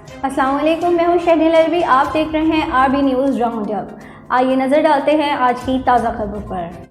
السلام علیکم، میں ہوں شہد الوی، آپ دیکھ رہے ہیں RB نیوز راؤنڈ اپ۔ آئیے نظر ڈالتے ہیں آج کی تازہ خبروں پر۔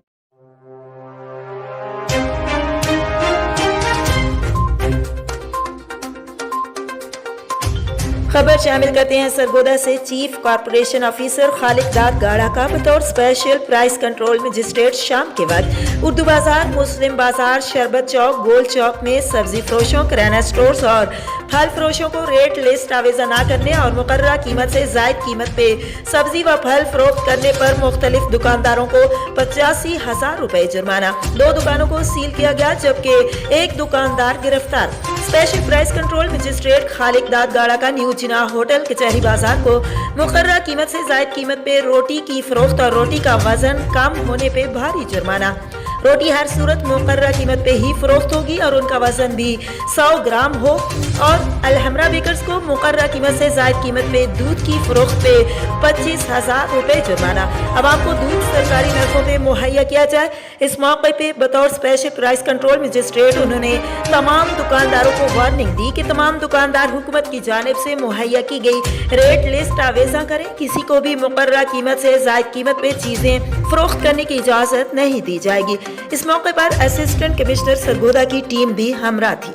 خبر شامل کرتے ہیں سرگودا سے۔ چیف کارپوریشن آفیسر خالق داد گاڑا کا بطور اسپیشل پرائس کنٹرول مجسٹریٹ شام کے وقت اردو بازار، مسلم بازار، شربت چوک، گول چوک میں سبزی فروشوں، کریانہ سٹورز اور پھل فروشوں کو ریٹ لسٹ آویزہ نہ کرنے اور مقررہ قیمت سے زائد قیمت پہ سبزی و پھل فروخت کرنے پر مختلف دکانداروں کو 85,000 روپے جرمانہ۔ 2 دکانوں کو سیل کیا گیا جبکہ ایک دکاندار گرفتار۔ اسپیشل پرائس کنٹرول مجسٹریٹ خالق داد گاڑا کا نیو جناح ہوٹل کچہری بازار کو مقررہ قیمت سے زائد قیمت پہ روٹی کی فروخت اور روٹی کا وزن کم ہونے پہ بھاری جرمانہ۔ روٹی ہر صورت مقررہ قیمت پہ ہی فروخت ہوگی اور ان کا وزن بھی 100 گرام ہو، اور الحمرہ بیکرز کو مقررہ قیمت سے زائد قیمت پہ دودھ کی فروخت پہ 25,000 روپے جرمانہ۔ عوام کو دودھ سرکاری نرخوں پہ مہیا کیا جائے۔ اس موقع پہ بطور اسپیشل پرائس کنٹرول مجسٹریٹ انہوں نے تمام دکانداروں کو وارننگ دی کہ تمام دکاندار حکومت کی جانب سے مہیا کی گئی ریٹ لسٹ آویزہ کریں۔ کسی کو بھی مقررہ قیمت سے زائد قیمت پہ چیزیں فروخت کرنے کی اجازت نہیں دی جائے گی۔ اس موقع پر اسسٹنٹ کمشنر سرگودا کی ٹیم بھی ہمراہ تھی۔